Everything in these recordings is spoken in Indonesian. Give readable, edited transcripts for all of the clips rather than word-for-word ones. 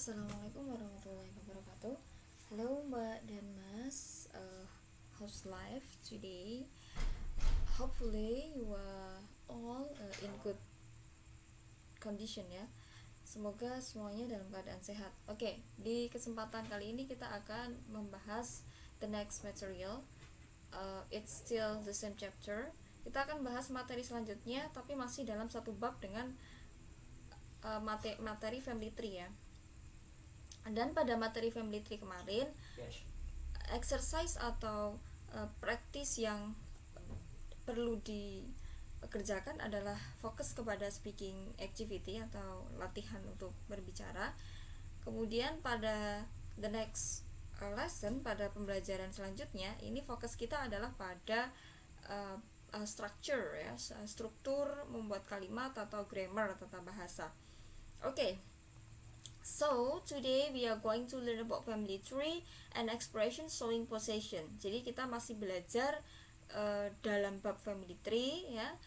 Assalamualaikum warahmatullahi wabarakatuh. Hello Mbak dan Mas, how's life today? Hopefully you are all in good condition ya. Semoga semuanya dalam keadaan sehat. Oke, di kesempatan kali ini kita akan membahas the next material. It's still the same chapter. Kita akan bahas materi selanjutnya, tapi masih dalam satu bab dengan materi family tree ya. Dan pada materi family tree kemarin, exercise atau practice yang perlu dikerjakan adalah fokus kepada speaking activity atau latihan untuk berbicara. Kemudian pada the next lesson, pada pembelajaran selanjutnya, ini fokus kita adalah pada structure ya, struktur membuat kalimat atau grammar tata bahasa. Okay. So, today we are going to learn about family tree and expression showing possession. Jadi kita masih belajar dalam bab family tree ya.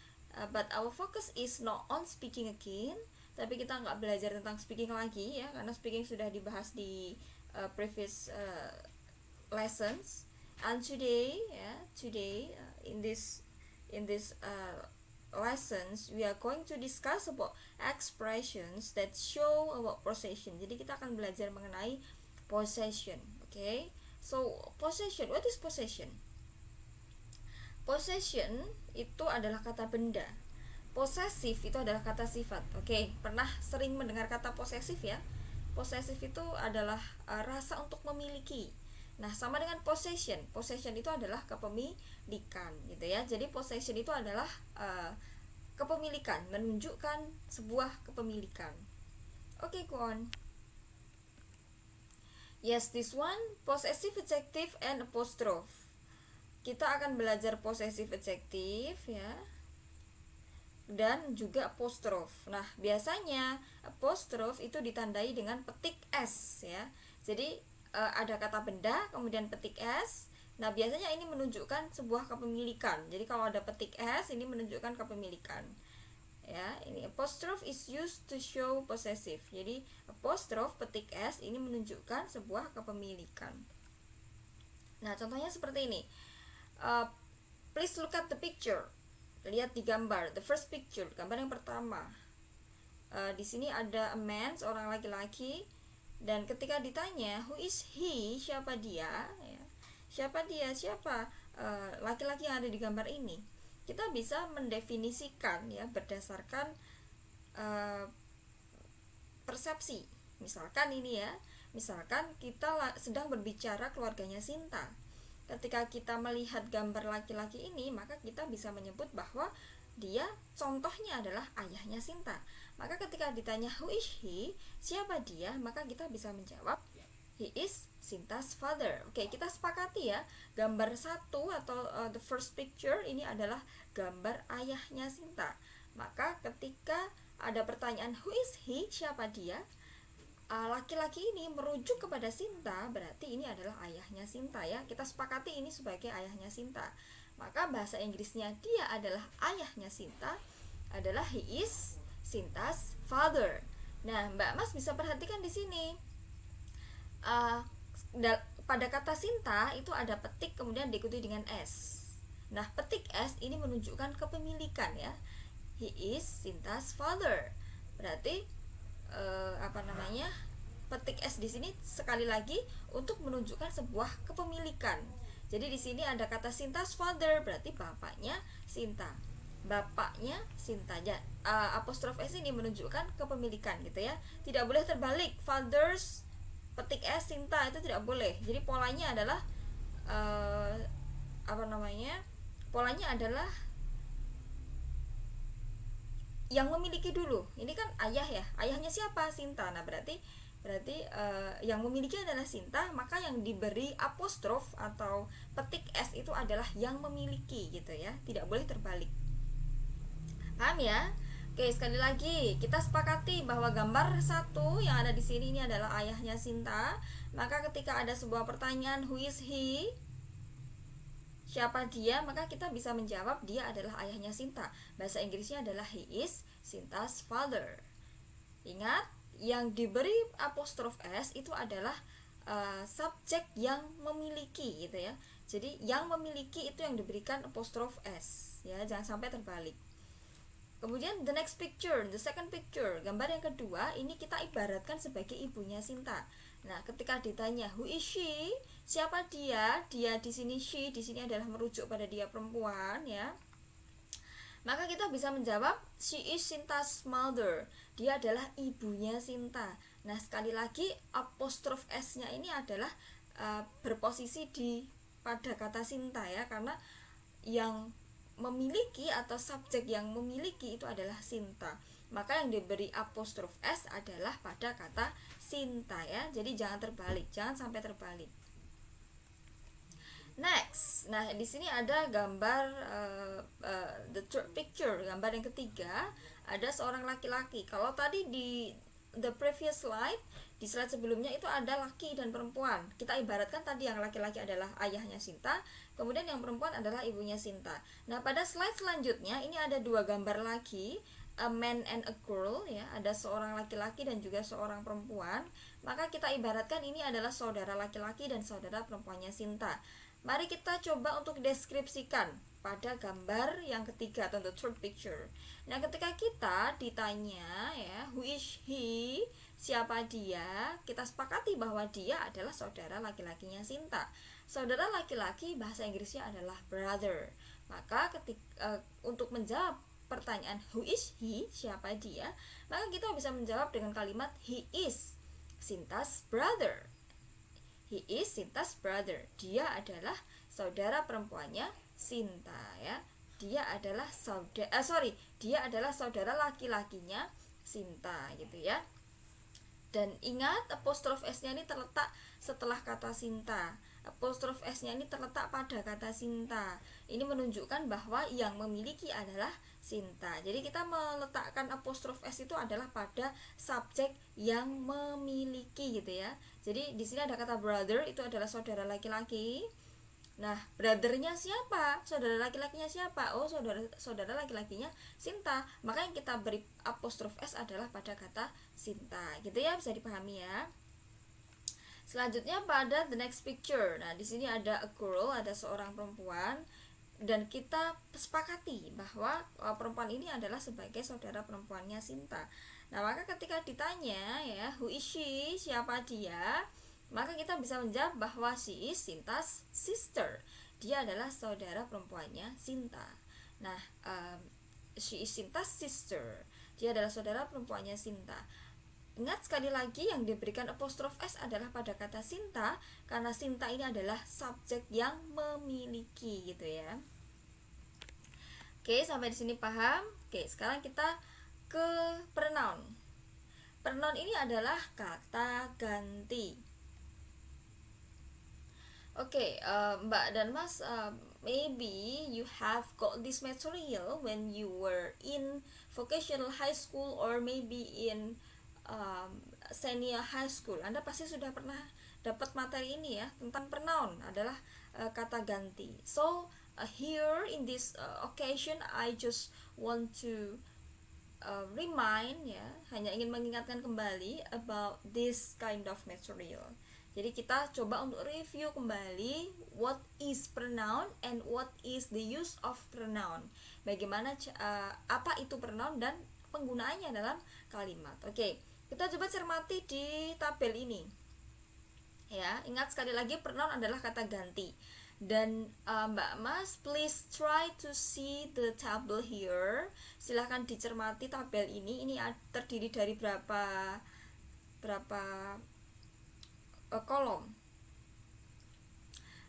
But our focus is not on speaking again. Tapi kita nggak belajar tentang speaking lagi ya, karena speaking sudah dibahas di previous lessons. And today in this lessons we are going to discuss about expressions that show about possession. Jadi kita akan belajar mengenai possession. Okay, so possession, what is possession? Possession itu adalah kata benda. Possessive itu adalah kata sifat. Okay, pernah sering mendengar kata possessive ya? Possessive itu adalah rasa untuk memiliki. Nah, sama dengan possession. Possession itu adalah kepemilikan, gitu ya. Jadi possession itu adalah kepemilikan, menunjukkan sebuah kepemilikan. Okay, go on. Yes, this one, possessive adjective and apostrophe. Kita akan belajar possessive adjective ya, dan juga apostrophe. Nah, biasanya apostrophe itu ditandai dengan petik S ya. Jadi ada kata benda, kemudian petik S. Nah, biasanya ini menunjukkan sebuah kepemilikan. Jadi kalau ada petik S, ini menunjukkan kepemilikan. Ya, ini apostrophe is used to show possessive. Jadi apostrophe petik S ini menunjukkan sebuah kepemilikan. Nah, contohnya seperti ini. Please look at the picture. Lihat di gambar. The first picture, gambar yang pertama. Di sini ada a man, seorang laki-laki. Dan ketika ditanya who is he, siapa dia ya, siapa laki-laki yang ada di gambar ini, kita bisa mendefinisikan ya berdasarkan persepsi. Misalkan ini ya, misalkan kita sedang berbicara keluarganya Sinta. Ketika kita melihat gambar laki-laki ini, maka kita bisa menyebut bahwa dia contohnya adalah ayahnya Sinta. Maka ketika ditanya who is he, siapa dia, maka kita bisa menjawab he is Sinta's father. Oke, kita sepakati ya, gambar satu atau the first picture ini adalah gambar ayahnya Sinta. Maka ketika ada pertanyaan who is he, siapa dia, laki-laki ini merujuk kepada Sinta, berarti ini adalah ayahnya Sinta ya. Kita sepakati ini sebagai ayahnya Sinta. Maka bahasa Inggrisnya dia adalah ayahnya Sinta adalah he is Sinta's father. Nah, Mbak Mas bisa perhatikan di sini. Pada kata Sinta itu ada petik kemudian diikuti dengan S. Nah, petik S ini menunjukkan kepemilikan ya. He is Sinta's father. Berarti petik S di sini sekali lagi untuk menunjukkan sebuah kepemilikan. Jadi di sini ada kata Sinta's father, berarti bapaknya Sinta. Bapaknya Sinta. Apostrof S ini menunjukkan kepemilikan gitu ya. Tidak boleh terbalik. Fathers petik S Sinta itu tidak boleh. Jadi polanya adalah polanya adalah yang memiliki dulu. Ini kan ayah ya. Ayahnya siapa? Sinta. Nah, berarti yang memiliki adalah Sinta, maka yang diberi apostrof atau petik S itu adalah yang memiliki gitu ya. Tidak boleh terbalik. Paham ya? Oke, sekali lagi kita sepakati bahwa gambar satu yang ada di sini ini adalah ayahnya Sinta. Maka ketika ada sebuah pertanyaan who is he, siapa dia, maka kita bisa menjawab dia adalah ayahnya Sinta. Bahasa Inggrisnya adalah he is Sinta's father. Ingat, yang diberi apostrof s itu adalah subjek yang memiliki gitu ya. Jadi yang memiliki itu yang diberikan apostrof s ya, jangan sampai terbalik. Kemudian the next picture, the second picture, gambar yang kedua ini kita ibaratkan sebagai ibunya Sinta. Nah, ketika ditanya who is she, siapa dia? Dia di sini she, di sini adalah merujuk pada dia perempuan ya. Maka kita bisa menjawab she is Sinta's mother. Dia adalah ibunya Sinta. Nah, sekali lagi apostrof s-nya ini adalah berposisi di pada kata Sinta ya, karena yang memiliki atau subjek yang memiliki itu adalah Sinta. Maka yang diberi apostrof s adalah pada kata Sinta ya. Jadi jangan terbalik, jangan sampai terbalik. Next, nah di sini ada gambar the third picture, gambar yang ketiga, ada seorang laki-laki. Kalau tadi di the previous slide, di slide sebelumnya itu ada laki dan perempuan. Kita ibaratkan tadi yang laki-laki adalah ayahnya Sinta, kemudian yang perempuan adalah ibunya Sinta. Nah, pada slide selanjutnya ini ada dua gambar lagi, a man and a girl ya, ada seorang laki-laki dan juga seorang perempuan. Maka kita ibaratkan ini adalah saudara laki-laki dan saudara perempuannya Sinta. Mari kita coba untuk deskripsikan pada gambar yang ketiga atau the third picture. Nah, ketika kita ditanya ya, who is he, siapa dia, kita sepakati bahwa dia adalah saudara laki-lakinya Sinta. Saudara laki-laki bahasa Inggrisnya adalah brother. Maka untuk menjawab pertanyaan who is he, siapa dia, maka kita bisa menjawab dengan kalimat he is Sinta's brother. He is Sinta's brother. Dia adalah saudara perempuannya Sinta ya. Dia adalah saudara laki-lakinya Sinta gitu ya. Dan ingat apostrof s-nya ini terletak setelah kata Sinta. Apostrof s-nya ini terletak pada kata Sinta. Ini menunjukkan bahwa yang memiliki adalah Sinta. Jadi kita meletakkan apostrof s itu adalah pada subjek yang memiliki gitu ya. Jadi di sini ada kata brother, itu adalah saudara laki-laki. Nah, brothernya siapa? Saudara laki-lakinya siapa? Oh, saudara laki-lakinya Sinta. Maka yang kita beri apostrof s adalah pada kata Sinta. Gitu ya, bisa dipahami ya. Selanjutnya pada the next picture. Nah, di sini ada a girl, ada seorang perempuan, dan kita sepakati bahwa perempuan ini adalah sebagai saudara perempuannya Sinta. Nah, maka ketika ditanya ya, who is she, siapa dia, maka kita bisa menjawab bahwa she is Sinta's sister. Dia adalah saudara perempuannya Sinta. Nah, she is Sinta's sister. Dia adalah saudara perempuannya Sinta. Ingat sekali lagi yang diberikan apostrof s adalah pada kata Sinta, karena Sinta ini adalah subjek yang memiliki gitu ya. Oke, sampai di sini paham? Oke, sekarang kita ke pronoun. Pronoun ini adalah kata ganti. Oke, Mbak dan Mas, maybe you have got this material when you were in vocational high school or maybe in senior high school. Anda pasti sudah pernah dapat materi ini ya, tentang pronoun adalah kata ganti. So here in this occasion I just want to remind ya, hanya ingin mengingatkan kembali about this kind of material. Jadi kita coba untuk review kembali what is pronoun and what is the use of pronoun. Bagaimana apa itu pronoun dan penggunaannya dalam kalimat. Oke, kita coba cermati di tabel ini. Ya, ingat sekali lagi pronoun adalah kata ganti. Dan Mbak Mas, please try to see the table here. Silahkan dicermati tabel ini. Ini terdiri dari berapa kolom?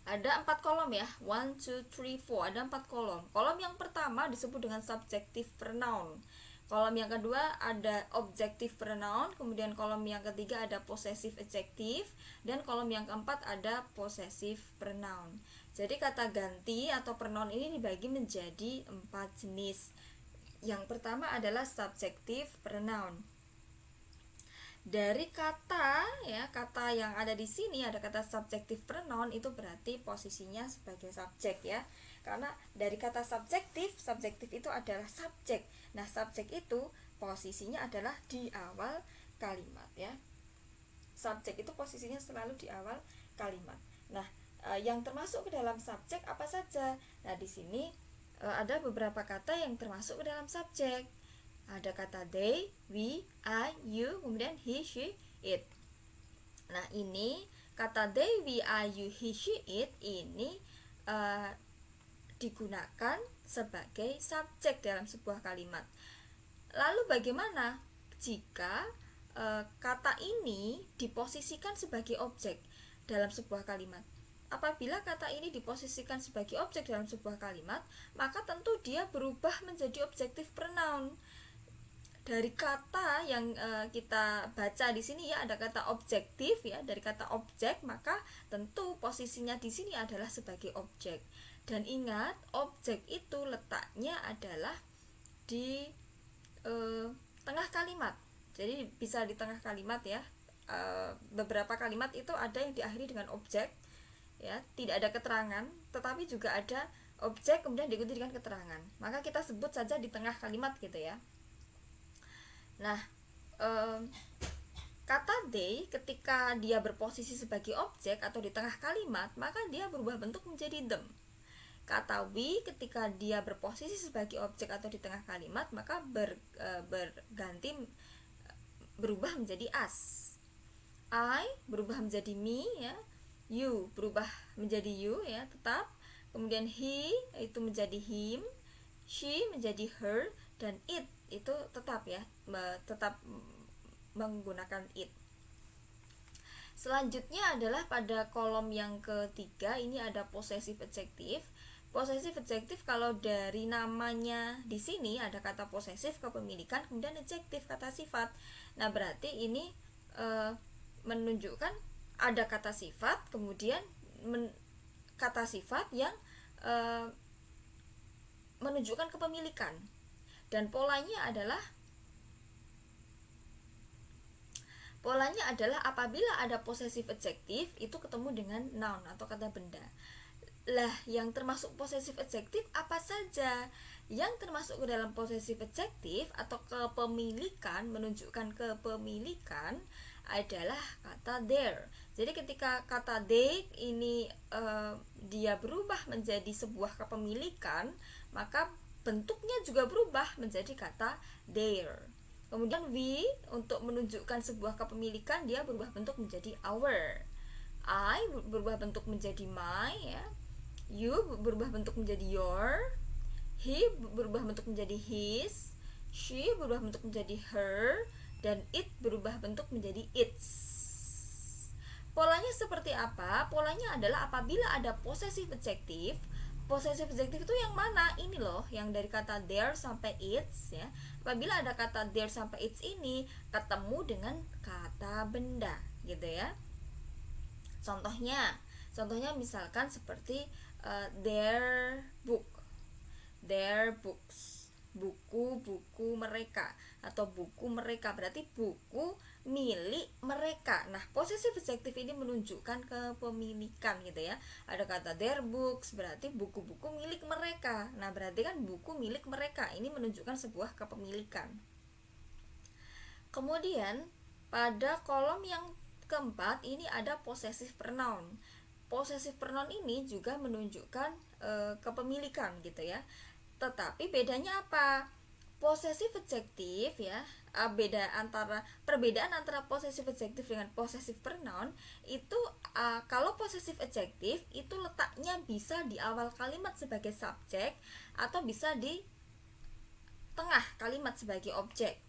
Ada 4 kolom ya. 1, 2, 3, 4. Ada 4 kolom. Kolom yang pertama disebut dengan subjective pronoun. Kolom yang kedua ada objective pronoun, kemudian kolom yang ketiga ada possessive adjective, dan kolom yang keempat ada possessive pronoun. Jadi kata ganti atau pronoun ini dibagi menjadi 4 jenis. Yang pertama adalah subjective pronoun. Dari kata yang ada di sini ada kata subjective pronoun, itu berarti posisinya sebagai subjek ya. Karena dari kata subjektif itu adalah subjek. Nah, subjek itu posisinya adalah di awal kalimat ya. Subjek itu posisinya selalu di awal kalimat. Nah, yang termasuk ke dalam subjek apa saja? Nah, di sini ada beberapa kata yang termasuk ke dalam subjek. Ada kata they, we, I, you, kemudian he, she, it. Nah, ini kata they, we, I, you, he, she, it ini digunakan sebagai subjek dalam sebuah kalimat. Lalu bagaimana jika kata ini diposisikan sebagai objek dalam sebuah kalimat? Apabila kata ini diposisikan sebagai objek dalam sebuah kalimat, maka tentu dia berubah menjadi objective pronoun. Dari kata yang kita baca di sini ya, ada kata objektif ya, dari kata objek, maka tentu posisinya di sini adalah sebagai objek. Dan ingat, objek itu letaknya adalah di tengah kalimat. Jadi bisa di tengah kalimat ya. Beberapa kalimat itu ada yang diakhiri dengan objek ya, tidak ada keterangan, tetapi juga ada objek kemudian diikuti dengan keterangan. Maka kita sebut saja di tengah kalimat gitu ya. Nah, kata they ketika dia berposisi sebagai objek atau di tengah kalimat, maka dia berubah bentuk menjadi them. Kata we ketika dia berposisi sebagai objek atau di tengah kalimat, maka berubah menjadi us. I berubah menjadi me ya. You berubah menjadi you ya, tetap. Kemudian he itu menjadi him, she menjadi her, dan it itu tetap ya, tetap menggunakan it. Selanjutnya adalah pada kolom yang ketiga, ini ada possessive adjective. Possessive adjective kalau dari namanya di sini ada kata possessive kepemilikan, kemudian adjective kata sifat. Nah, berarti ini menunjukkan ada kata sifat, kemudian kata sifat yang menunjukkan kepemilikan. Dan polanya adalah apabila ada possessive adjective itu ketemu dengan noun atau kata benda. Lah, yang termasuk possessive adjective apa saja? Yang termasuk ke dalam possessive adjective atau kepemilikan, menunjukkan kepemilikan adalah kata there. Jadi ketika kata they ini dia berubah menjadi sebuah kepemilikan, maka bentuknya juga berubah menjadi kata there. Kemudian we untuk menunjukkan sebuah kepemilikan, dia berubah bentuk menjadi our. I berubah bentuk menjadi my ya. You berubah bentuk menjadi your. He berubah bentuk menjadi his. She berubah bentuk menjadi her. Dan it berubah bentuk menjadi its. Polanya seperti apa? Polanya adalah apabila ada possessive adjective. Possessive adjective itu yang mana? Ini loh, yang dari kata there sampai its ya. Apabila ada kata there sampai its ini ketemu dengan kata benda gitu ya. Contohnya misalkan seperti their book, their books, buku-buku mereka atau buku mereka, berarti buku milik mereka. Nah, possessive adjective ini menunjukkan kepemilikan gitu ya. Ada kata their books, berarti buku-buku milik mereka. Nah, berarti kan buku milik mereka, ini menunjukkan sebuah kepemilikan. Kemudian pada kolom yang keempat ini ada possessive pronoun. Possessive pronoun ini juga menunjukkan kepemilikan gitu ya. Tetapi bedanya apa? Possessive adjective ya, perbedaan antara possessive adjective dengan possessive pronoun itu kalau possessive adjective itu letaknya bisa di awal kalimat sebagai subjek atau bisa di tengah kalimat sebagai objek.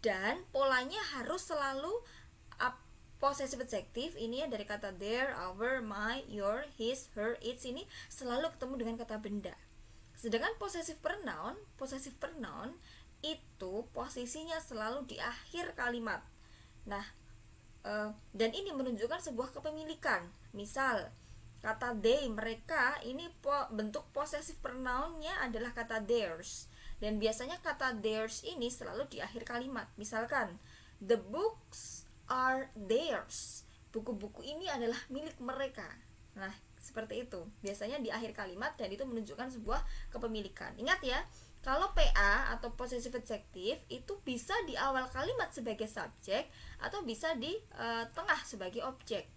Dan polanya harus selalu possessive adjective ini ya, dari kata there, our, my, your, his, her, its ini selalu ketemu dengan kata benda. Sedangkan possessive pronoun itu posisinya selalu di akhir kalimat. Nah, dan ini menunjukkan sebuah kepemilikan. Misal kata they, mereka, ini bentuk possessive pronounnya adalah kata theirs. Dan biasanya kata theirs ini selalu di akhir kalimat. Misalkan the books are theirs, buku-buku ini adalah milik mereka. Nah, seperti itu biasanya di akhir kalimat, dan itu menunjukkan sebuah kepemilikan. Ingat ya, Kalau PA atau possessive adjective itu bisa di awal kalimat sebagai subjek atau bisa di tengah sebagai objek.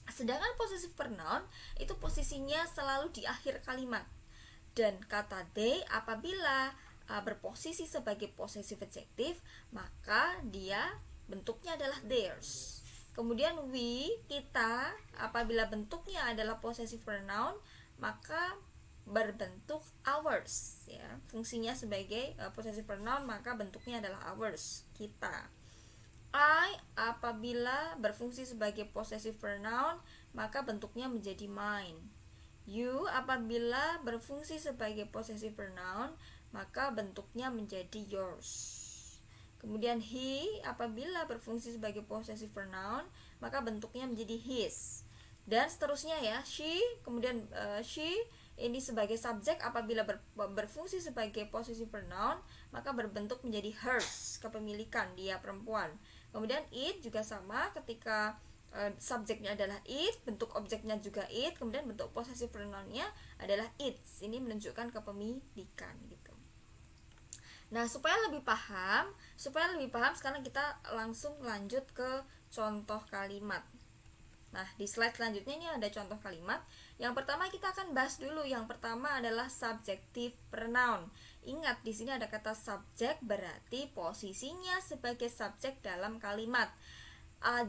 Sedangkan possessive pronoun itu posisinya selalu di akhir kalimat. Dan kata they apabila berposisi sebagai possessive adjective, maka dia bentuknya adalah theirs. Kemudian we, kita, apabila bentuknya adalah possessive pronoun, maka berbentuk ours ya. Fungsinya sebagai possessive pronoun, maka bentuknya adalah ours, kita. I apabila berfungsi sebagai possessive pronoun, maka bentuknya menjadi mine. You apabila berfungsi sebagai possessive pronoun, maka bentuknya menjadi yours. Kemudian he apabila berfungsi sebagai possessive pronoun, maka bentuknya menjadi his. Dan seterusnya ya, she, kemudian she ini sebagai subjek apabila berfungsi sebagai possessive pronoun, maka berbentuk menjadi hers, kepemilikan, dia perempuan. Kemudian it juga sama, ketika subjeknya adalah it, bentuk objeknya juga it, kemudian bentuk possessive pronounnya adalah its. Ini menunjukkan kepemilikan gitu. Nah, supaya lebih paham, sekarang kita langsung lanjut ke contoh kalimat. Nah, di slide selanjutnya ini ada contoh kalimat. Yang pertama kita akan bahas dulu. Yang pertama adalah subjective pronoun. Ingat, di sini ada kata subjek, berarti posisinya sebagai subjek dalam kalimat.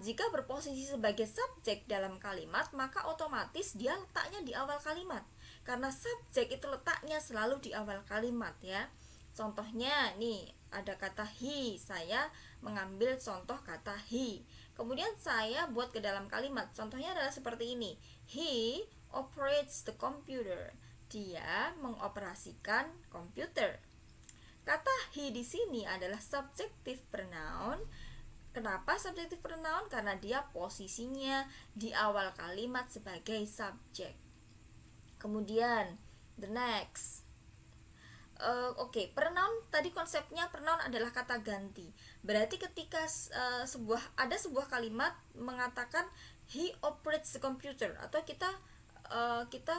Jika berposisi sebagai subjek dalam kalimat, maka otomatis dia letaknya di awal kalimat. Karena subjek itu letaknya selalu di awal kalimat ya. Contohnya nih, ada kata he. Saya mengambil contoh kata he. Kemudian saya buat ke dalam kalimat. Contohnya adalah seperti ini. He operates the computer. Dia mengoperasikan komputer. Kata he di sini adalah subjective pronoun. Kenapa subjective pronoun? Karena dia posisinya di awal kalimat sebagai subjek. Kemudian the next. Pronoun tadi konsepnya pronoun adalah kata ganti. Berarti ketika ada sebuah kalimat mengatakan he operates the computer, atau kita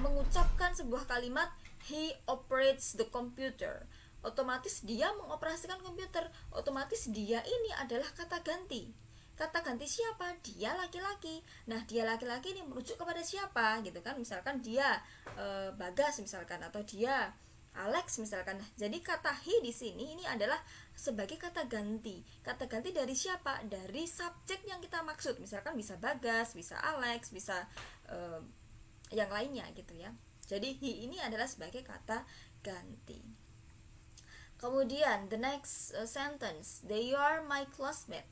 mengucapkan sebuah kalimat he operates the computer, otomatis dia mengoperasikan komputer, otomatis dia ini adalah kata ganti. Kata ganti siapa? Dia laki-laki. Nah, dia laki-laki ini merujuk kepada siapa gitu kan? Misalkan dia Bagas misalkan, atau dia Alex misalkan. Nah, jadi kata he di sini ini adalah sebagai kata ganti. Kata ganti dari siapa? Dari subjek yang kita maksud. Misalkan bisa Bagas, bisa Alex, bisa yang lainnya gitu ya. Jadi he ini adalah sebagai kata ganti. Kemudian the next sentence, they are my classmate.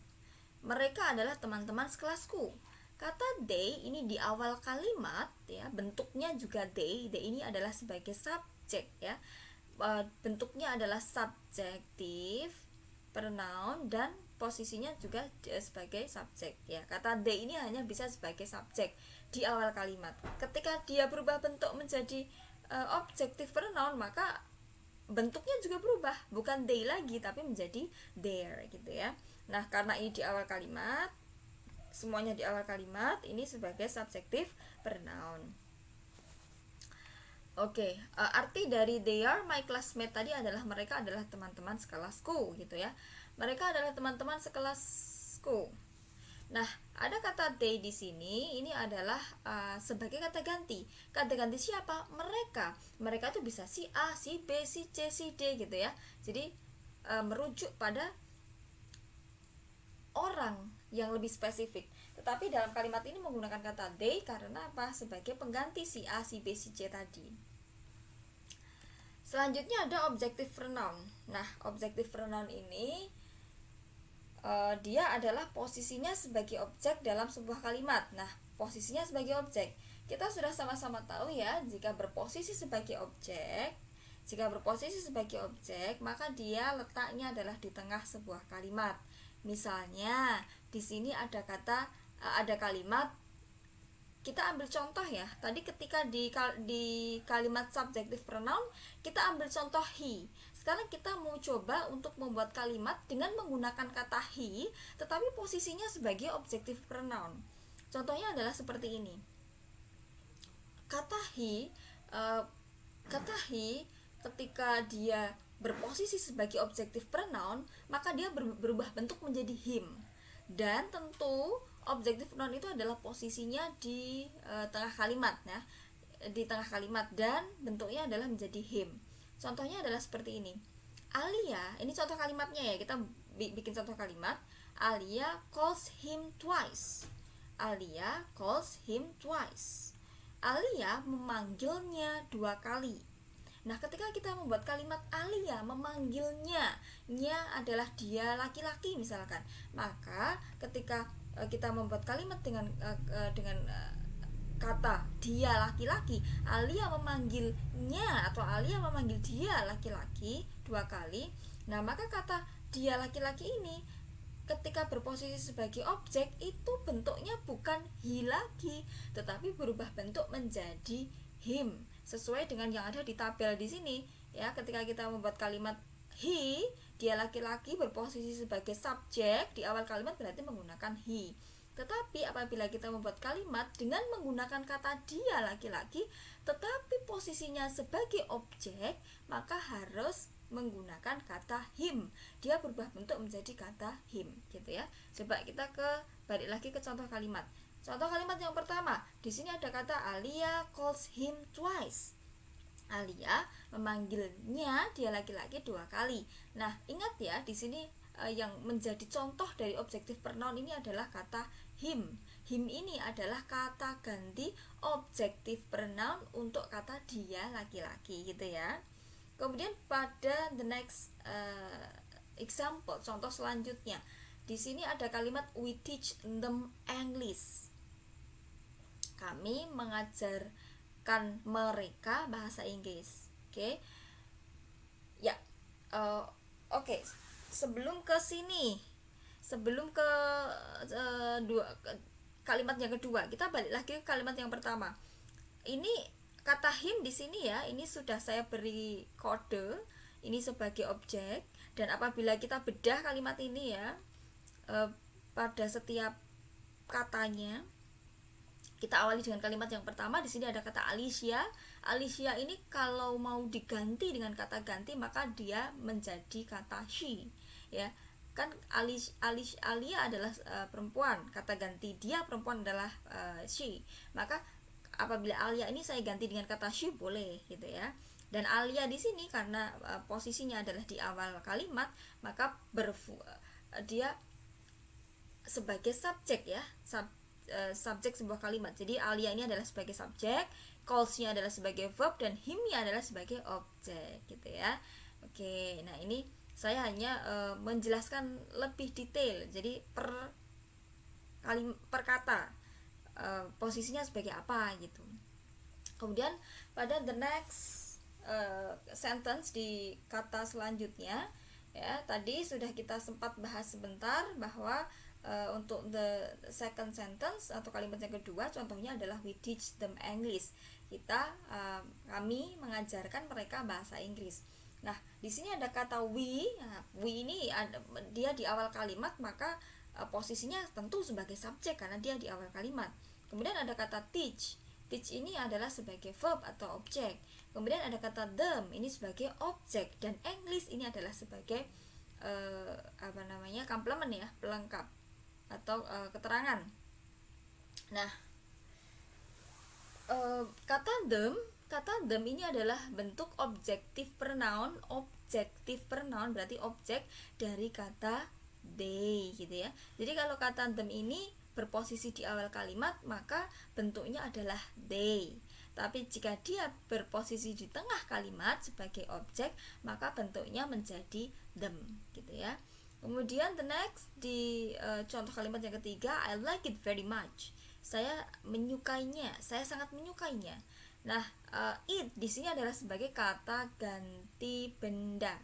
Mereka adalah teman-teman sekelasku. Kata they ini di awal kalimat ya, bentuknya juga they ini adalah sebagai subjek ya. Bentuknya adalah subjektif pronoun dan posisinya juga sebagai subjek ya. Kata they ini hanya bisa sebagai subjek di awal kalimat. Ketika dia berubah bentuk menjadi objektif pronoun, maka bentuknya juga berubah, bukan they lagi tapi menjadi their gitu ya. Nah, karena ini di awal kalimat, semuanya di awal kalimat, ini sebagai subjektif pronoun. Arti dari they are my classmate tadi adalah mereka adalah teman-teman sekelasku gitu ya. Mereka adalah teman-teman sekelasku. Nah, ada kata they di sini, ini adalah sebagai kata ganti. Kata ganti siapa? Mereka. Mereka itu bisa si A, si B, si C, si D gitu ya. Jadi merujuk pada orang yang lebih spesifik. Tetapi dalam kalimat ini menggunakan kata they karena apa? Sebagai pengganti si A, si B, si C tadi. Selanjutnya ada objective pronoun. Nah, objective pronoun ini dia adalah posisinya sebagai objek dalam sebuah kalimat. Nah, posisinya sebagai objek, kita sudah sama-sama tahu ya, jika berposisi sebagai objek, maka dia letaknya adalah di tengah sebuah kalimat. Misalnya, di sini ada kalimat, kita ambil contoh ya. Tadi ketika di kalimat subjective pronoun, kita ambil contoh he. Sekarang kita mau coba untuk membuat kalimat dengan menggunakan kata he, tetapi posisinya sebagai objective pronoun. Contohnya adalah seperti ini. Kata he ketika dia berposisi sebagai objective pronoun, maka dia berubah bentuk menjadi him. Dan tentu objective pronoun itu adalah posisinya di tengah kalimat ya, di tengah kalimat, dan bentuknya adalah menjadi him. Contohnya adalah seperti ini. Alia, ini contoh kalimatnya ya, kita bikin contoh kalimat. Alia calls him twice. Alia calls him twice. Alia memanggilnya 2 kali. Nah, ketika kita membuat kalimat Alia memanggilnya, nya adalah dia laki-laki misalkan, maka ketika kita membuat kalimat dengan kata dia laki-laki, Alia memanggilnya atau Alia memanggil dia laki-laki 2 kali. Nah, maka kata dia laki-laki ini ketika berposisi sebagai objek itu bentuknya bukan he lagi, tetapi berubah bentuk menjadi him, sesuai dengan yang ada di tabel di sini ya. Ketika kita membuat kalimat he, dia laki-laki berposisi sebagai subjek di awal kalimat berarti menggunakan he. Tetapi apabila kita membuat kalimat dengan menggunakan kata dia laki-laki tetapi posisinya sebagai objek, maka harus menggunakan kata him. Dia berubah bentuk menjadi kata him gitu ya. Coba kita balik lagi ke contoh kalimat. Contoh kalimat yang pertama, di sini ada kata Alia calls him twice. Alia memanggilnya dia laki-laki 2 kali. Nah, ingat ya, di sini yang menjadi contoh dari objective pronoun ini adalah kata him. Him ini adalah kata ganti objective pronoun untuk kata dia laki-laki gitu ya. Kemudian pada the next example, contoh selanjutnya, di sini ada kalimat we teach them English. Kami mengajarkan mereka bahasa Inggris. Oke. Ya. Oke. Sebelum ke sini, sebelum ke kalimat yang kedua, kita balik lagi ke kalimat yang pertama. Ini kata him di sini ya, ini sudah saya beri kode ini sebagai objek, dan apabila kita bedah kalimat ini ya, pada setiap katanya kita awali dengan kalimat yang pertama. Di sini ada kata Alicia. Alicia ini kalau mau diganti dengan kata ganti maka dia menjadi kata she ya. Kan Alia adalah perempuan, kata ganti dia perempuan adalah she. Maka apabila Alia ini saya ganti dengan kata she boleh gitu ya. Dan Alia di sini karena posisinya adalah di awal kalimat, maka dia sebagai subjek ya, subjek sebuah kalimat. Jadi Alia ini adalah sebagai subjek, calls-nya adalah sebagai verb, dan him-nya adalah sebagai objek gitu ya. Oke, nah ini saya hanya menjelaskan lebih detail. Jadi per kata posisinya sebagai apa gitu. Kemudian pada the next sentence di kata selanjutnya ya, tadi sudah kita sempat bahas sebentar bahwa untuk the second sentence atau kalimat yang kedua, contohnya adalah we teach them English. Kami mengajarkan mereka bahasa Inggris. Nah, di sini ada kata we. Nah, we ini dia di awal kalimat, maka posisinya tentu sebagai subjek karena dia di awal kalimat. Kemudian ada kata teach. Teach ini adalah sebagai verb atau objek. Kemudian ada kata them, ini sebagai objek, dan English ini adalah sebagai komplement ya, pelengkap atau keterangan. Nah, kata them ini adalah bentuk objektif pronoun. Objektif pronoun berarti objek dari kata they gitu ya. Jadi kalau kata them ini berposisi di awal kalimat, maka bentuknya adalah they. Tapi jika dia berposisi di tengah kalimat sebagai objek, maka bentuknya menjadi them gitu ya. Kemudian the next di contoh kalimat yang ketiga, I like it very much. Saya menyukainya, saya sangat menyukainya. Nah, it di sini adalah sebagai kata ganti benda.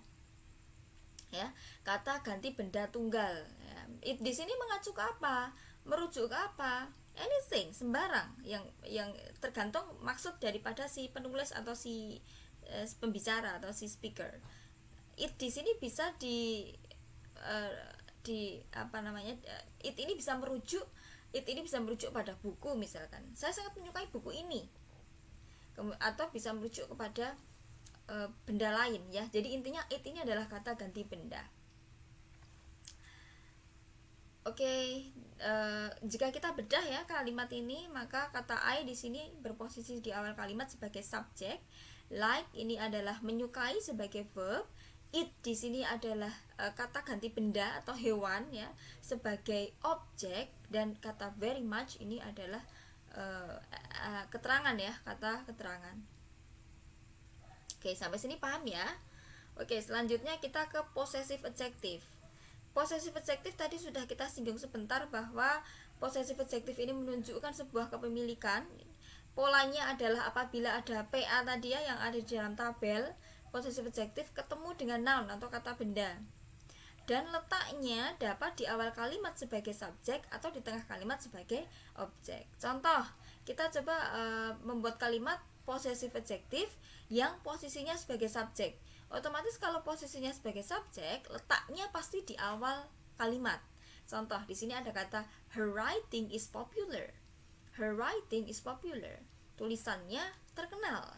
Ya, kata ganti benda tunggal. Ya, it di sini mengacu ke apa? Merujuk ke apa? Anything, sembarang yang tergantung maksud daripada si penulis atau si pembicara atau si speaker. It di sini bisa it ini bisa merujuk pada buku misalkan. Saya sangat menyukai buku ini. Atau bisa merujuk kepada benda lain ya. Jadi intinya it ini adalah kata ganti benda. Oke, jika kita bedah ya kalimat ini, maka kata I di sini berposisi di awal kalimat sebagai subjek, like ini adalah menyukai sebagai verb, it di sini adalah kata ganti benda atau hewan ya sebagai objek, dan kata very much ini adalah keterangan ya, kata keterangan. Oke, sampai sini paham ya? Oke, selanjutnya kita ke possessive adjective. Possessive adjective tadi sudah kita singgung sebentar bahwa possessive adjective ini menunjukkan sebuah kepemilikan. Polanya adalah apabila ada PA tadi ya yang ada di dalam tabel, possessive adjective ketemu dengan noun atau kata benda. Dan letaknya dapat di awal kalimat sebagai subjek atau di tengah kalimat sebagai objek. Contoh, kita coba membuat kalimat possessive adjective yang posisinya sebagai subjek. Otomatis kalau posisinya sebagai subjek, letaknya pasti di awal kalimat. Contoh, di sini ada kata her writing is popular. Her writing is popular. Tulisannya terkenal.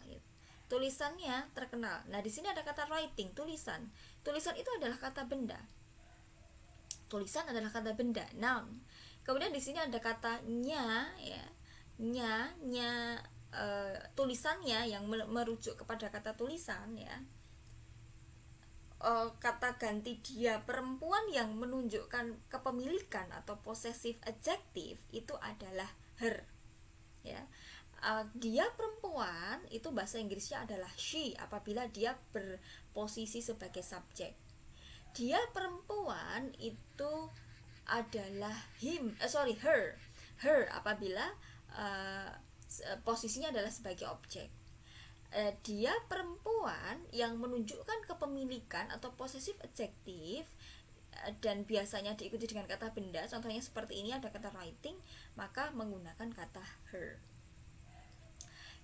Tulisannya terkenal. Nah, di sini ada kata writing, tulisan. Tulisan itu adalah kata benda. Tulisan adalah kata benda, noun. Kemudian di sini ada kata nya ya. Nya tulisannya yang merujuk kepada kata tulisan ya. Kata ganti dia perempuan yang menunjukkan kepemilikan atau possessive adjective itu adalah her ya. Dia perempuan itu bahasa Inggrisnya adalah she apabila dia berposisi sebagai subjek. Dia perempuan itu adalah her apabila posisinya adalah sebagai objek. Dia perempuan yang menunjukkan kepemilikan atau possessive adjective dan biasanya diikuti dengan kata benda. Contohnya seperti ini, ada kata writing, maka menggunakan kata her.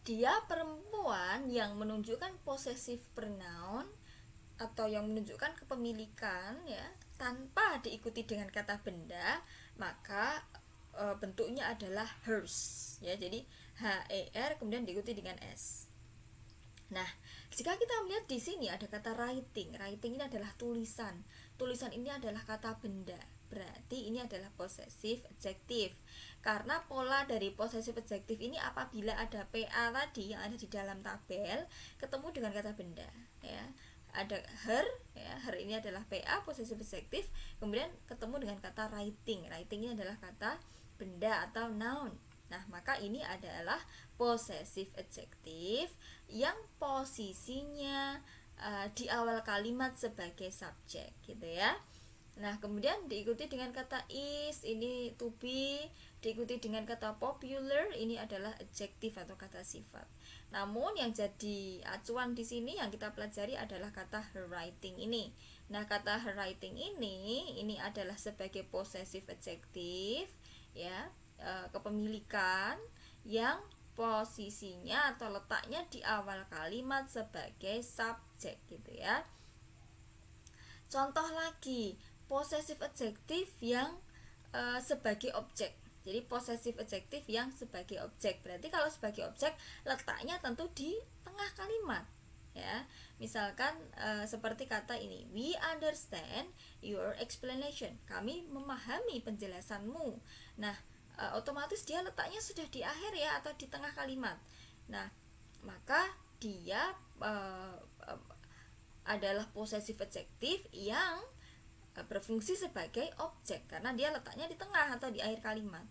Dia perempuan yang menunjukkan possessive pronoun atau yang menunjukkan kepemilikan ya tanpa diikuti dengan kata benda, maka bentuknya adalah hers ya. Jadi her kemudian diikuti dengan s. Nah, jika kita melihat di sini ada kata writing. Writing ini adalah tulisan. Tulisan ini adalah kata benda. Berarti ini adalah possessive adjective. Karena pola dari possessive adjective ini apabila ada PA tadi yang ada di dalam tabel ketemu dengan kata benda, ya. Ada her, ya. Her ini adalah PA possessive adjective, kemudian ketemu dengan kata writing. Writing ini adalah kata benda atau noun. Nah, maka ini adalah possessive adjective yang posisinya di awal kalimat sebagai subjek gitu ya. Nah, kemudian diikuti dengan kata is, ini to be, diikuti dengan kata popular, ini adalah adjektif atau kata sifat. Namun yang jadi acuan di sini yang kita pelajari adalah kata her writing ini. Nah, kata her writing ini adalah sebagai possessive adjective ya. Kepemilikan yang posisinya atau letaknya di awal kalimat sebagai subjek gitu ya. Contoh lagi, possessive adjective yang sebagai objek. Jadi possessive adjective yang sebagai objek. Berarti kalau sebagai objek letaknya tentu di tengah kalimat ya. Misalkan seperti kata ini, we understand your explanation. Kami memahami penjelasanmu. Nah, otomatis dia letaknya sudah di akhir ya atau di tengah kalimat. Nah, maka dia adalah possessive adjective yang berfungsi sebagai objek karena dia letaknya di tengah atau di akhir kalimat.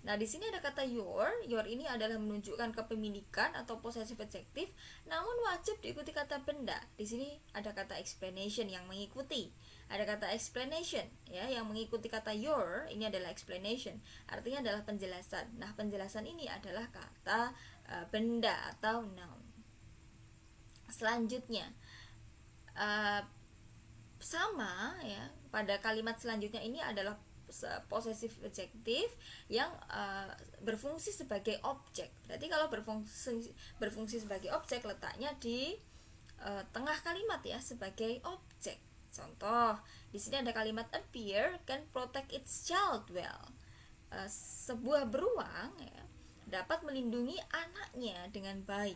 Nah, di sini ada kata your ini adalah menunjukkan kepemilikan atau possessive adjective, namun wajib diikuti kata benda. Di sini ada kata explanation yang mengikuti. Ada kata explanation ya yang mengikuti kata your, ini adalah explanation. Artinya adalah penjelasan. Nah, penjelasan ini adalah kata benda atau noun. Selanjutnya sama ya, pada kalimat selanjutnya ini adalah possessive adjective yang berfungsi sebagai objek. Berarti kalau berfungsi sebagai objek letaknya di tengah kalimat ya sebagai objek. Contoh, di sini ada kalimat a bear can protect its child well. Sebuah beruang ya, dapat melindungi anaknya dengan baik.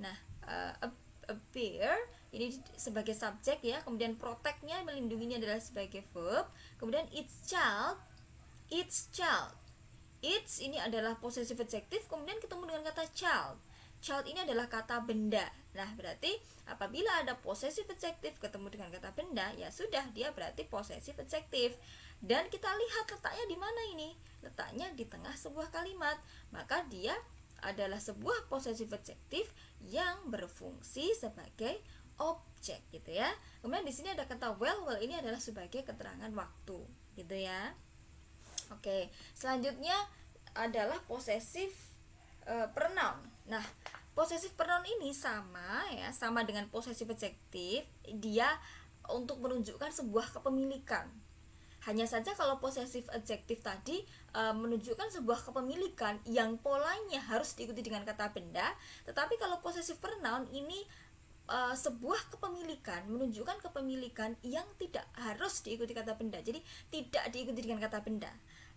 Nah, a appear ini sebagai subjek ya, kemudian protect-nya, melindunginya adalah sebagai verb, kemudian its child, its ini adalah possessive adjective, kemudian ketemu dengan kata child. Child ini adalah kata benda. Nah, berarti apabila ada possessive adjective ketemu dengan kata benda, ya sudah, dia berarti possessive adjective. Dan kita lihat letaknya di mana ini? Letaknya di tengah sebuah kalimat. Maka dia adalah sebuah possessive adjective yang berfungsi sebagai objek gitu ya. Kemudian di sini ada kata well ini adalah sebagai keterangan waktu gitu ya. Oke, selanjutnya adalah possessive pronoun. Nah, possessive pronoun ini sama dengan possessive adjective, dia untuk menunjukkan sebuah kepemilikan. Hanya saja kalau possessive adjective tadi menunjukkan sebuah kepemilikan yang polanya harus diikuti dengan kata benda, tetapi kalau possessive pronoun ini sebuah kepemilikan, menunjukkan kepemilikan yang tidak harus diikuti kata benda. Jadi tidak diikuti dengan kata benda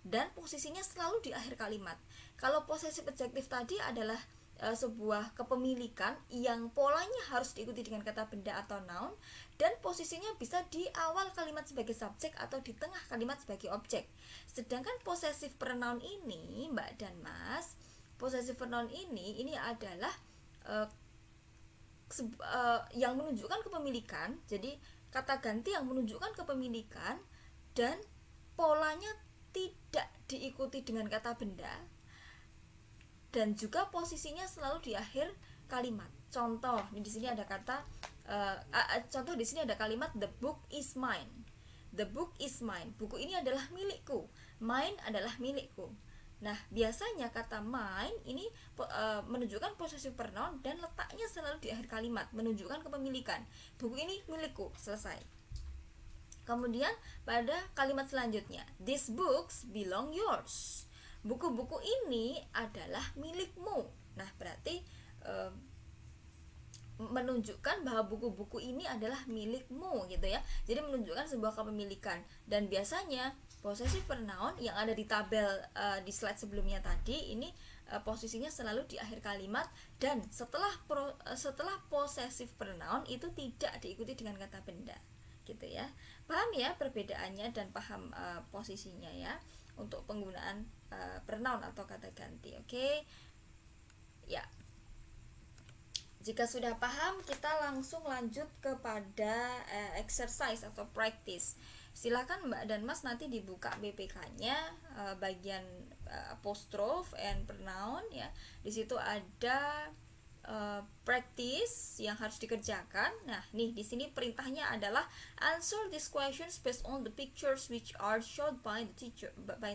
dan posisinya selalu di akhir kalimat. Kalau possessive adjective tadi adalah sebuah kepemilikan yang polanya harus diikuti dengan kata benda atau noun, dan posisinya bisa di awal kalimat sebagai subjek atau di tengah kalimat sebagai objek. Sedangkan possessive pronoun ini, Mbak dan Mas, possessive pronoun ini adalah yang menunjukkan kepemilikan. Jadi kata ganti yang menunjukkan kepemilikan dan polanya tidak diikuti dengan kata benda, dan juga posisinya selalu di akhir kalimat. Contoh, di sini ada kata contoh di sini ada kalimat the book is mine. The book is mine. Buku ini adalah milikku. Mine adalah milikku. Nah, biasanya kata mine ini menunjukkan possessive pronoun dan letaknya selalu di akhir kalimat, menunjukkan kepemilikan. Buku ini milikku, selesai. Kemudian pada kalimat selanjutnya, these books belong yours. Buku-buku ini adalah milikmu. Nah, berarti menunjukkan bahwa buku-buku ini adalah milikmu gitu ya. Jadi menunjukkan sebuah kepemilikan. Dan biasanya possessive pronoun yang ada di tabel di slide sebelumnya tadi ini posisinya selalu di akhir kalimat, dan setelah possessive pronoun itu tidak diikuti dengan kata benda gitu ya. Paham ya perbedaannya dan paham posisinya ya untuk penggunaan pronoun atau kata ganti. Oke. Ya. Jika sudah paham, kita langsung lanjut kepada exercise atau practice. Silakan Mbak dan Mas nanti dibuka BPK-nya bagian apostrophe and pronoun ya. Di situ ada practice yang harus dikerjakan. Nah, nih di sini perintahnya adalah answer these questions based on the pictures which are shown by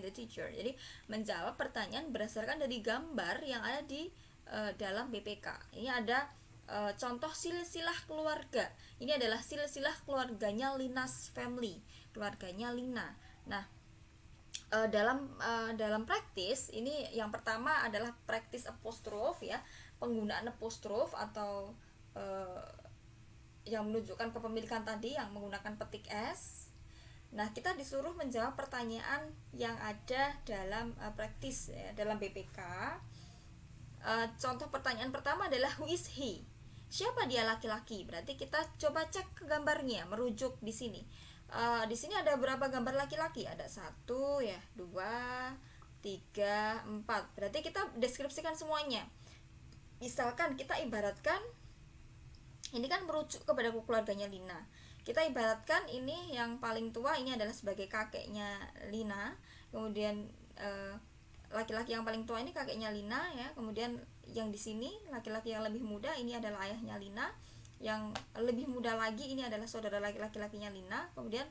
the teacher. Jadi menjawab pertanyaan berdasarkan dari gambar yang ada di dalam BPK. Ini ada contoh silsilah keluarga. Ini adalah silsilah keluarganya Lina's family, keluarganya Lina. Nah, dalam praktis ini yang pertama adalah praktis apostrophe ya, penggunaan apostrophe atau yang menunjukkan kepemilikan tadi yang menggunakan petik S. Nah, kita disuruh menjawab pertanyaan yang ada dalam praktis ya, dalam BPK. Contoh pertanyaan pertama adalah who is he? Siapa dia laki-laki? Berarti kita coba cek ke gambarnya, merujuk di sini. Di sini ada berapa gambar laki-laki? Ada 1 ya, 2, 3, 4. Berarti kita deskripsikan semuanya. Misalkan kita ibaratkan ini kan merujuk kepada keluarganya Lina. Kita ibaratkan ini yang paling tua ini adalah sebagai kakeknya Lina. Kemudian laki-laki yang paling tua ini kakeknya Lina ya. Kemudian yang di sini laki-laki yang lebih muda ini adalah ayahnya Lina. Yang lebih muda lagi ini adalah saudara laki-lakinya Lina. Kemudian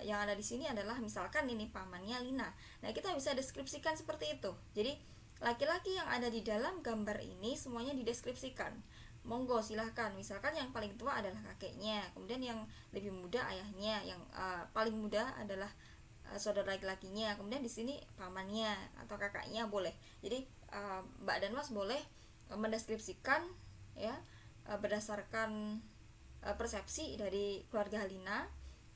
yang ada di sini adalah misalkan ini pamannya Lina. Nah, kita bisa deskripsikan seperti itu. Jadi laki-laki yang ada di dalam gambar ini semuanya dideskripsikan. Monggo silahkan. Misalkan yang paling tua adalah kakeknya, kemudian yang lebih muda ayahnya, yang paling muda adalah saudara laki-lakinya, kemudian di sini pamannya atau kakaknya boleh. Jadi Mbak dan Mas boleh mendeskripsikan ya berdasarkan persepsi dari keluarga Lina.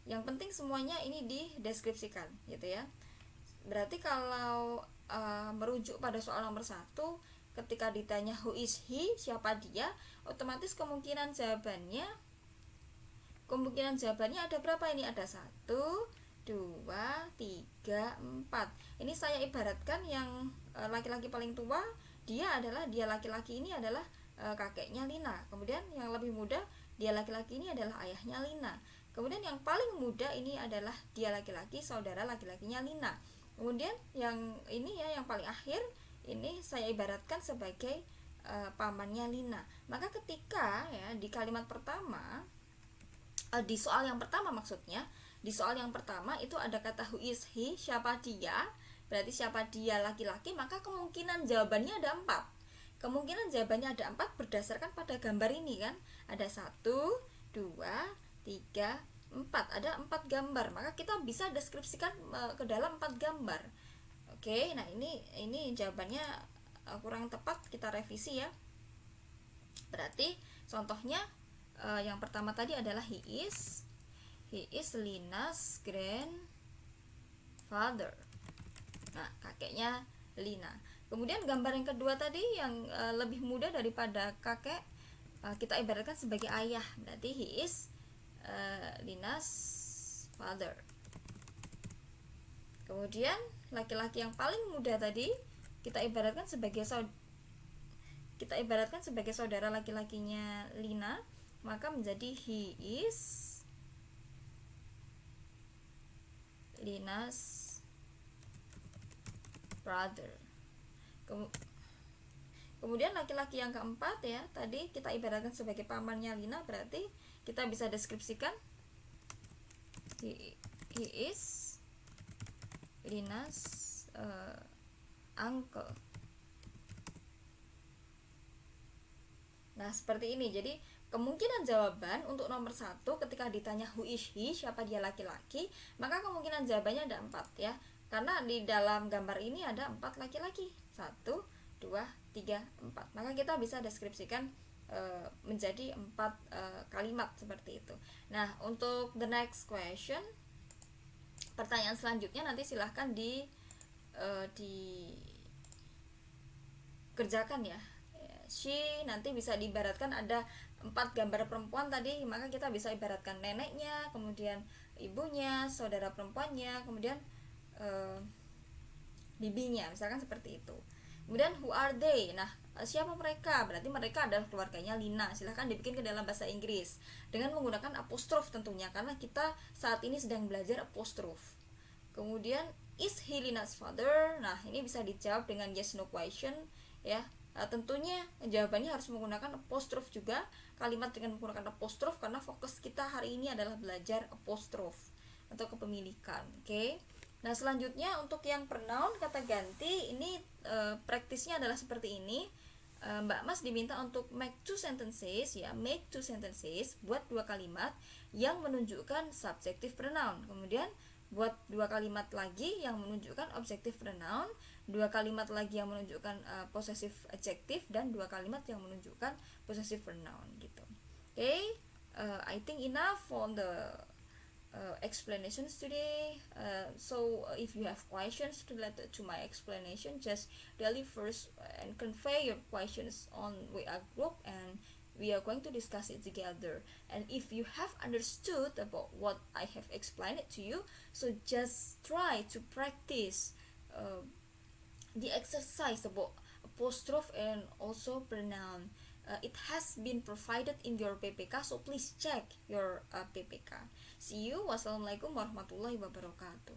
Yang penting semuanya ini dideskripsikan gitu ya. Berarti kalau merujuk pada soal nomor 1, ketika ditanya who is he, siapa dia, otomatis kemungkinan jawabannya ada berapa ini? Ada 1, 2, 3, 4. Ini saya ibaratkan yang laki-laki paling tua, dia laki-laki ini adalah kakeknya Lina. Kemudian yang lebih muda, dia laki-laki ini adalah ayahnya Lina. Kemudian yang paling muda ini adalah dia laki-laki, saudara laki-lakinya Lina. Kemudian yang ini ya, yang paling akhir ini saya ibaratkan sebagai pamannya Lina. Maka ketika ya di kalimat pertama, di soal yang pertama maksudnya, di soal yang pertama itu ada kata who is he, siapa dia, berarti siapa dia laki-laki, maka kemungkinan jawabannya ada 4. Kemungkinan jawabannya ada 4 berdasarkan pada gambar ini kan. Ada 1, 2, 3, 4. Ada 4 gambar. Maka kita bisa deskripsikan ke dalam 4 gambar. Oke, nah ini jawabannya kurang tepat, kita revisi ya. Berarti contohnya yang pertama tadi adalah he is Lina's grandfather. Nah, kakeknya Lina. Kemudian gambar yang kedua tadi yang lebih muda daripada kakek, kita ibaratkan sebagai ayah. Berarti he is Lina's father. Kemudian laki-laki yang paling muda tadi kita ibaratkan sebagai saudara laki-lakinya Lina, maka menjadi he is Lina's brother. Kemudian laki-laki yang keempat ya, tadi kita ibaratkan sebagai pamannya Lina, berarti kita bisa deskripsikan he is Lina's uncle. Nah, seperti ini. Jadi kemungkinan jawaban untuk nomor 1 ketika ditanya who is he, siapa dia laki-laki, maka kemungkinan jawabannya ada 4 ya. Karena di dalam gambar ini ada 4 laki-laki. 1, 2, 3, 4. Maka kita bisa deskripsikan menjadi 4 kalimat seperti itu. Nah, untuk the next question, pertanyaan selanjutnya nanti silahkan dikerjakan ya. She nanti bisa diibaratkan ada 4 gambar perempuan tadi, maka kita bisa ibaratkan neneknya, kemudian ibunya, saudara perempuannya, kemudian bibinya, misalkan seperti itu. Kemudian who are they? Nah, siapa mereka? Berarti mereka adalah keluarganya Lina. Silahkan dibikin ke dalam bahasa Inggris dengan menggunakan apostrof tentunya, karena kita saat ini sedang belajar apostrof. Kemudian is he Lina's father? Nah, ini bisa dijawab dengan yes no question ya. Tentunya jawabannya harus menggunakan apostrof juga, kalimat dengan menggunakan apostrof, karena fokus kita hari ini adalah belajar apostrof atau kepemilikan. Oke. Nah, selanjutnya untuk yang pronoun kata ganti ini praktisnya adalah seperti ini. Mbak Mas diminta untuk make 2 sentences ya, make 2 sentences, buat 2 kalimat yang menunjukkan subjective pronoun. Kemudian buat 2 kalimat lagi yang menunjukkan objective pronoun, 2 kalimat lagi yang menunjukkan possessive adjective, dan 2 kalimat yang menunjukkan possessive pronoun gitu. Okay, I think enough for the explanations today. So if you have questions related to my explanation, just really first and convey your questions on WA group, and we are going to discuss it together. And if you have understood about what I have explained it to you, so just try to practice the exercise about apostrophe and also pronoun. It has been provided in your PPK, so please check your PPK. See you. Wassalamualaikum warahmatullahi wabarakatuh.